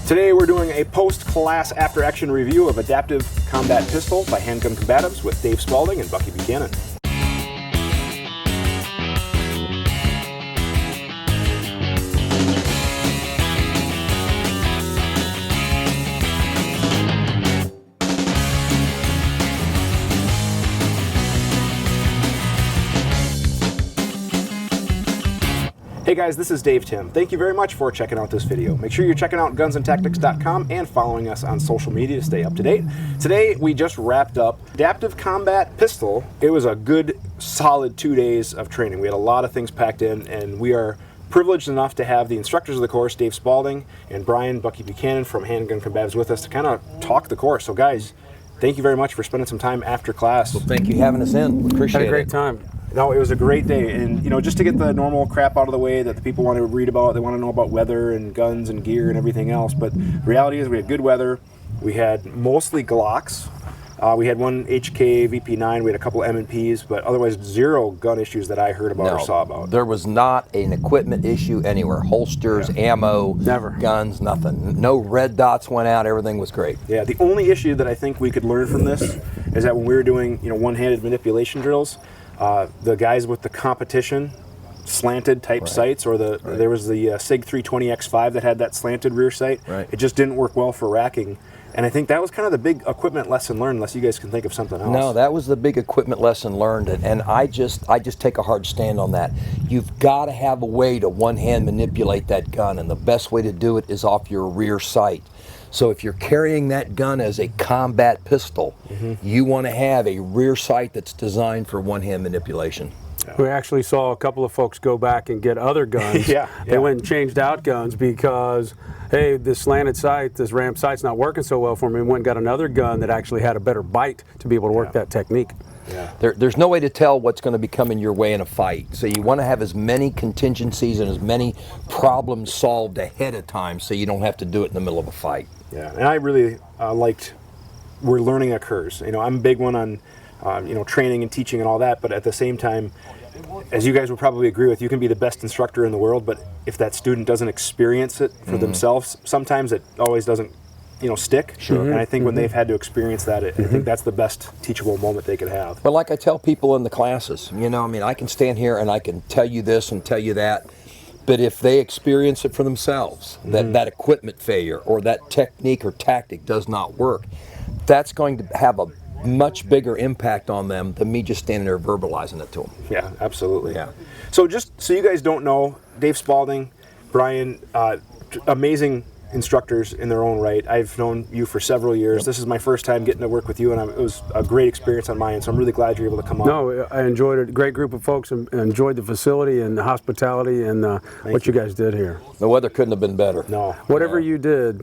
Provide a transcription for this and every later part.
Today we're doing a post-class after-action review of Adaptive Combat Pistol by Handgun Combatives with Dave Spaulding and Bucky Buchanan. Hey guys, this is Dave Tim. Thank you very much for checking out this video. Make sure you're checking out gunsandtactics.com and following us on social media to stay up to date. Today we just wrapped up Adaptive Combat Pistol. It was a good solid 2 days of training. We had a lot of things packed in, and we are privileged enough to have the instructors of the course, Dave Spaulding and Brian Bucky Buchanan from Handgun Combatives, with us to kind of talk the course. So guys, thank you very much for spending some time after class. Well, thank you for having us in. We appreciate it. Had a great time. No, it was a great day, and you know, just to get the normal crap out of the way that the people want to read about, they want to know about weather and guns and gear and everything else. But the reality is, we had good weather. We had mostly Glocks. We had one HK VP9. We had a couple M&Ps, but otherwise zero gun issues that I heard about or saw about. There was not an equipment issue anywhere. Holsters, ammo, never, guns, nothing. No red dots went out. Everything was great. Yeah, the only issue that I think we could learn from this is that when we were doing, you know, one-handed manipulation drills, the guys with the competition slanted type sights, or there was the SIG 320X5 that had that slanted rear sight. Right. It just didn't work well for racking. And I think that was kind of the big equipment lesson learned, unless you guys can think of something else. No, that was the big equipment lesson learned, and I just take a hard stand on that. You've got to have a way to one-hand manipulate that gun, and the best way to do it is off your rear sight. So if you're carrying that gun as a combat pistol, you want to have a rear sight that's designed for one-hand manipulation. We actually saw a couple of folks go back and get other guns. They went and changed out guns because, hey, this slanted sight, this ramp sight's not working so well for me. And went and got another gun that actually had a better bite to be able to work that technique. Yeah. There's no way to tell what's going to be coming your way in a fight. So you want to have as many contingencies and as many problems solved ahead of time so you don't have to do it in the middle of a fight. Yeah, and I really liked where learning occurs. You know, I'm a big one on, you know, training and teaching and all that, but at the same time, as you guys would probably agree with, you can be the best instructor in the world, but if that student doesn't experience it for themselves, sometimes it always doesn't, you know, stick. Sure. And I think when they've had to experience that, I think that's the best teachable moment they could have. But like I tell people in the classes, you know, I mean, I can stand here and I can tell you this and tell you that, but if they experience it for themselves, that equipment failure or that technique or tactic does not work, that's going to have a much bigger impact on them than me just standing there verbalizing it to them. Yeah, absolutely. Yeah. So just so you guys don't know, Dave Spaulding, Brian, amazing instructors in their own right. I've known you for several years. This is my first time getting to work with you, and it was a great experience on my end, so I'm really glad you're able to come on. No, I enjoyed it. A great group of folks, and enjoyed the facility and the hospitality and what you guys did here. The weather couldn't have been better. No. Whatever you did.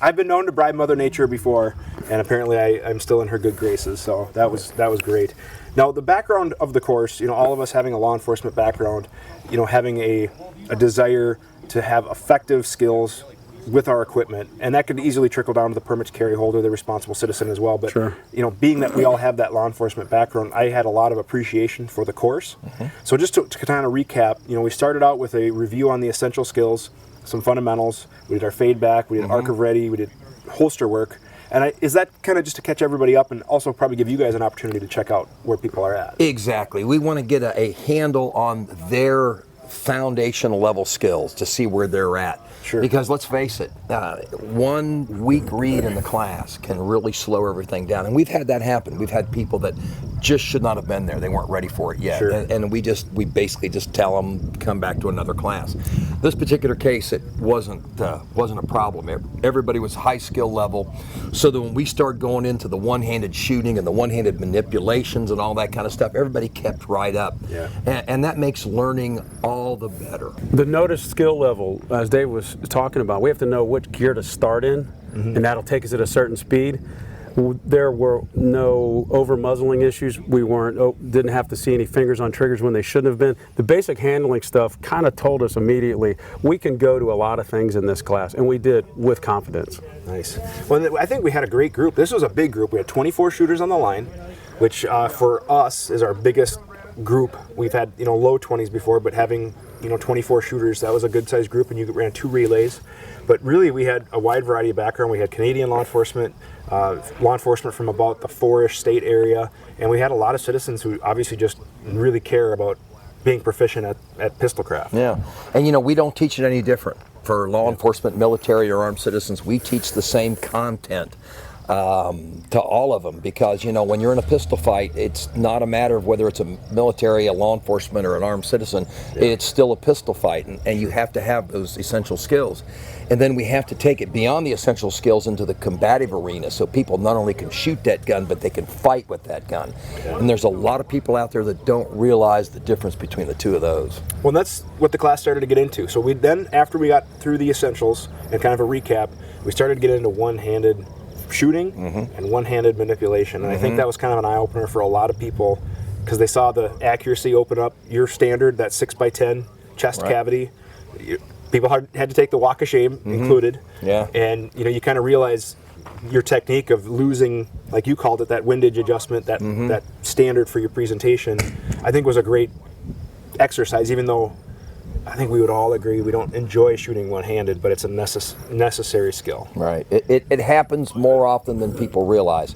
I've been known to bribe Mother Nature before, and apparently I'm still in her good graces, so that was great. Now, the background of the course, you know, all of us having a law enforcement background, you know, having a desire to have effective skills with our equipment, and that could easily trickle down to the permit to carry holder, the responsible citizen as well. But you know, being that we all have that law enforcement background, I had a lot of appreciation for the course. So just to kind of recap, you know, we started out with a review on the essential skills, some fundamentals. We did our fade back, we did arc of ready, we did holster work. And is that kind of just to catch everybody up and also probably give you guys an opportunity to check out where people are at? Exactly. We want to get a handle on their foundational level skills to see where they're at. Sure. Because let's face it, 1 week read in the class can really slow everything down. And we've had that happen. We've had people that just should not have been there. They weren't ready for it yet. Sure. And we basically just tell them, come back to another class. This particular case, it wasn't a problem. Everybody was high skill level. So that when we started going into the one-handed shooting and the one-handed manipulations and all that kind of stuff, everybody kept right up. Yeah. And that makes learning all the better. The noticed skill level, as Dave was talking about, we have to know which gear to start in, and that'll take us at a certain speed. There were no over muzzling issues. We didn't have to see any fingers on triggers when they shouldn't have been. The basic handling stuff kind of told us immediately we can go to a lot of things in this class, and we did with confidence. Nice. Well, I think we had a great group. This was a big group. We had 24 shooters on the line, which for us is our biggest group. We've had, you know, low 20s before, but having 24 shooters. That was a good sized group, and you ran 2 relays. But really, we had a wide variety of background. We had Canadian law enforcement from about the 4-ish state area, and we had a lot of citizens who obviously just really care about being proficient at pistol craft. Yeah, and we don't teach it any different. For law enforcement, military, or armed citizens, we teach the same content to all of them, because when you're in a pistol fight, it's not a matter of whether it's a military, a law enforcement, or an armed citizen. It's still a pistol fight, and you have to have those essential skills. And then we have to take it beyond the essential skills into the combative arena, so people not only can shoot that gun, but they can fight with that gun. And there's a lot of people out there that don't realize the difference between the two of those. Well, that's what the class started to get into. So we then, after we got through the essentials and kind of a recap, we started to get into one-handed shooting and one-handed manipulation. And I think that was kind of an eye-opener for a lot of people, because they saw the accuracy open up. Your standard, that 6x10 chest cavity, people had to take the walk of shame included. Yeah. And you kind of realize your technique of losing, like you called it, that windage adjustment, that standard for your presentation, I think was a great exercise, even though I think we would all agree we don't enjoy shooting one-handed, but it's a necessary skill. Right. It happens more often than people realize.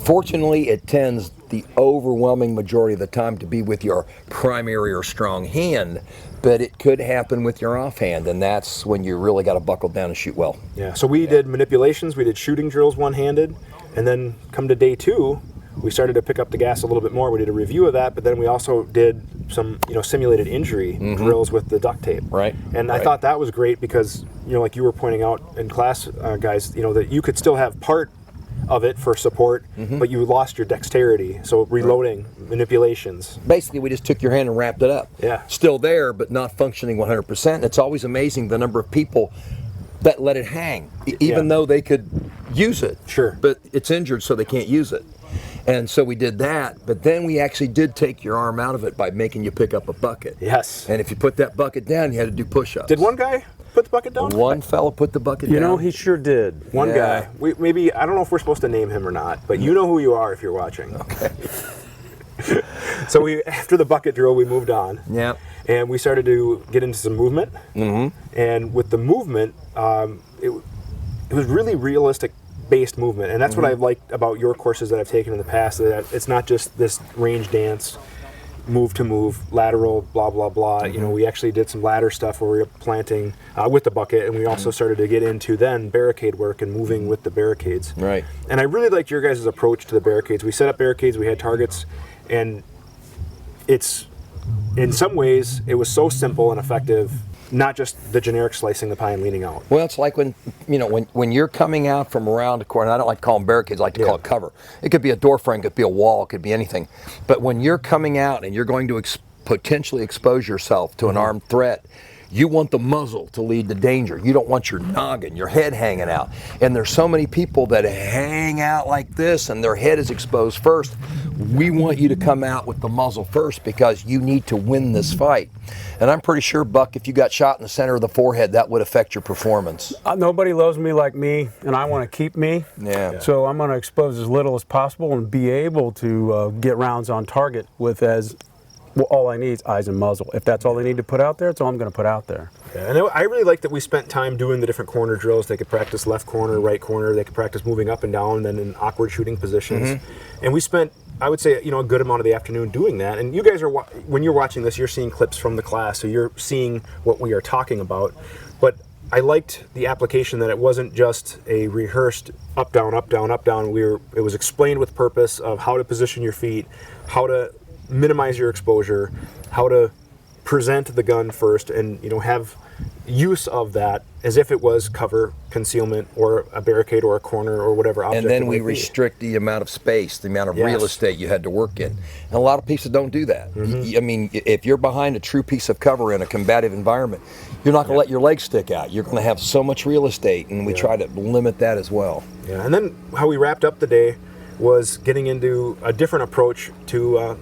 Fortunately, it tends the overwhelming majority of the time to be with your primary or strong hand, but it could happen with your offhand, and that's when you really got to buckle down and shoot well. Yeah, so we did manipulations, we did shooting drills one-handed, and then come to day 2, we started to pick up the gas a little bit more. We did a review of that, but then we also did some simulated injury drills with the duct tape. Right. And I thought that was great because, like you were pointing out in class, guys, that you could still have part of it for support, but you lost your dexterity. So reloading, manipulations. Basically, we just took your hand and wrapped it up. Yeah. Still there, but not functioning 100%. It's always amazing the number of people that let it hang, even though they could use it. Sure. But it's injured, so they can't use it. And so we did that, but then we actually did take your arm out of it by making you pick up a bucket. Yes. And if you put that bucket down, you had to do push-ups. Did one guy put the bucket down? One fella put the bucket down. He sure did. One guy. Maybe, I don't know if we're supposed to name him or not, but you know who you are if you're watching. Okay. So after the bucket drill, we moved on. Yeah. And we started to get into some movement. And with the movement, it was really realistic based movement, and that's what I've liked about your courses that I've taken in the past, that it's not just this range dance, move to move, lateral, blah blah blah. We actually did some ladder stuff where we were planting with the bucket, and we also started to get into then barricade work and moving with the barricades. Right. And I really liked your guys' approach to the barricades. We set up barricades, we had targets, and it's, in some ways, it was so simple and effective. Not just the generic slicing the pie and leaning out. Well, it's like when you're coming out from around a corner. I don't like to call them barricades. I like to call it cover. It could be a door frame, it could be a wall, it could be anything. But when you're coming out and you're going to potentially expose yourself to an armed threat, you want the muzzle to lead to danger. You don't want your noggin, your head hanging out. And there's so many people that hang out like this and their head is exposed first. We want you to come out with the muzzle first because you need to win this fight. And I'm pretty sure, Buck, if you got shot in the center of the forehead, that would affect your performance. Nobody loves me like me, and I want to keep me. Yeah. So I'm going to expose as little as possible and be able to get rounds on target with all I need is eyes and muzzle. If that's all I need to put out there, it's all I'm going to put out there. Yeah, and I really like that we spent time doing the different corner drills. They could practice left corner, right corner. They could practice moving up and down, then in awkward shooting positions. And we spent, I would say, a good amount of the afternoon doing that. And you guys are, when you're watching this, you're seeing clips from the class, so you're seeing what we are talking about. But I liked the application that it wasn't just a rehearsed up, down, up, down, up, down. It was explained with purpose of how to position your feet, how to minimize your exposure, how to present the gun first, and have use of that as if it was cover, concealment, or a barricade, or a corner, or whatever object. And then we restrict the amount of space, the amount of real estate you had to work in. And a lot of people don't do that. I mean, if you're behind a true piece of cover in a combative environment, you're not going to let your legs stick out. You're going to have so much real estate, and we try to limit that as well. Yeah, and then how we wrapped up the day was getting into a different approach to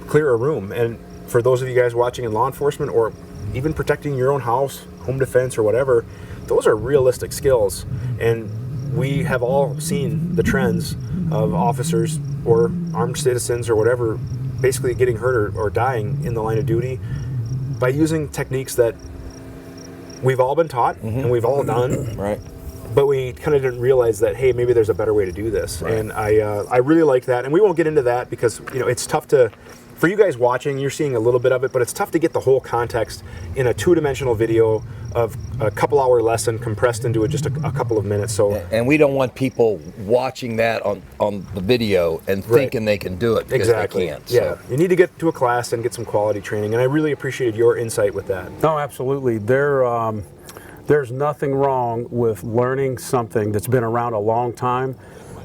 clear a room. And for those of you guys watching in law enforcement, or even protecting your own house, home defense, or whatever, those are realistic skills. And we have all seen the trends of officers or armed citizens or whatever basically getting hurt or dying in the line of duty. by using techniques that we've all been taught and we've all done, Right. but we kind of didn't realize that, hey, maybe there's a better way to do this. Right. And I really like that. And we won't get into that because, you know, it's tough to, for you guys watching, you're seeing a little bit of it, but it's tough to get the whole context in a two-dimensional video of a couple-hour lesson compressed into just a couple of minutes. So, And we don't want people watching that on the video and thinking they can do it because exactly. they can't. Yeah, So. you need to get to a class and get some quality training. And I really appreciated your insight with that. No, absolutely. There's nothing wrong with learning something that's been around a long time,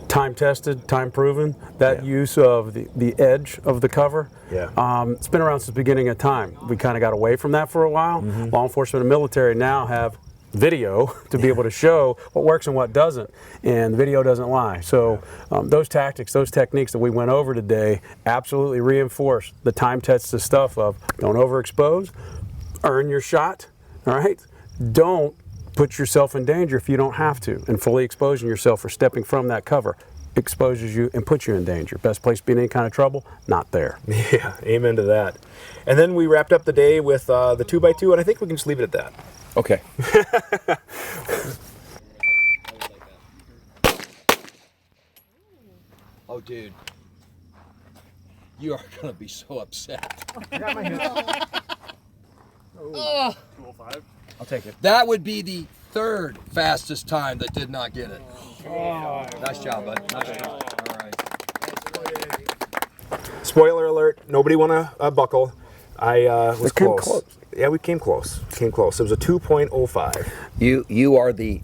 time tested, time proven. That use of the edge of the cover, it's been around since the beginning of time. We kind of got away from that for a while. Law enforcement and military now have video to be able to show what works and what doesn't, and the video doesn't lie. So those tactics, those techniques that we went over today absolutely reinforce the time tested stuff of don't overexpose, earn your shot, all right? Don't put yourself in danger if you don't have to, and fully exposing yourself or stepping from that cover exposes you and puts you in danger. Best place to be in any kind of trouble, not there. Yeah, amen to that. And then we wrapped up the day with the 2x2, and I think we can just leave it at that. Okay. Oh, dude. You are going to be so upset. Oh. 205. I'll take it. That would be the third fastest time that did not get it. Oh, nice job, bud. Nice job. All right. Spoiler alert, nobody won a buckle. I was close. Yeah, we came close. Came close. It was a 2.05. You are the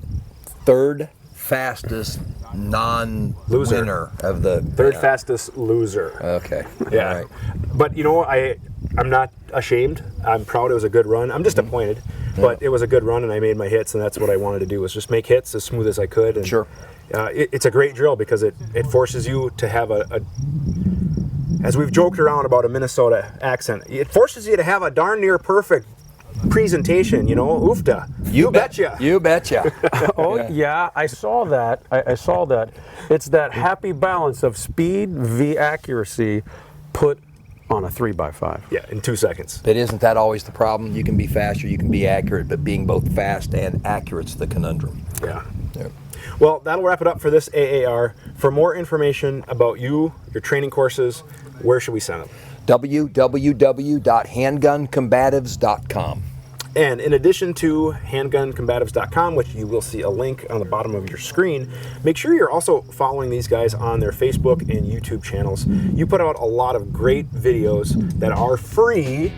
third fastest non-winner of the Third fastest loser. Okay. Yeah. All right. But you know, I'm not ashamed. I'm proud. It was a good run. I'm disappointed, but it was a good run, and I made my hits, and that's what I wanted to do, was just make hits as smooth as I could. And Sure. It's a great drill because it forces you to have as we've joked around about a Minnesota accent, it forces you to have a darn near perfect presentation, you know, oofda. You betcha. You betcha. Oh yeah, I saw that. I saw that. It's that happy balance of speed v accuracy put on a 3x5. Yeah, in 2 seconds. But isn't that always the problem? You can be faster, you can be accurate, but being both fast and accurate's the conundrum. Yeah. Yeah. Well, that'll wrap it up for this AAR. For more information about you, your training courses, where should we send them? www.handguncombatives.com. And in addition to handguncombatives.com, which you will see a link on the bottom of your screen, make sure you're also following these guys on their Facebook and YouTube channels. You put out a lot of great videos that are free,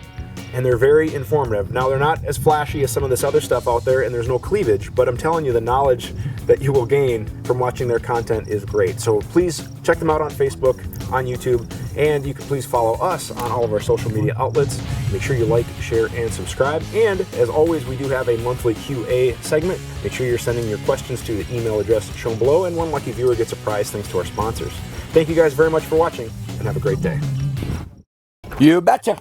and they're very informative. Now, they're not as flashy as some of this other stuff out there, and there's no cleavage, but I'm telling you, the knowledge that you will gain from watching their content is great. So please check them out on Facebook, on YouTube, and you can please follow us on all of our social media outlets. Make sure you like, share, and subscribe. And as always, we do have a monthly QA segment. Make sure you're sending your questions to the email address shown below, and one lucky viewer gets a prize thanks to our sponsors. Thank you guys very much for watching, and have a great day. You betcha.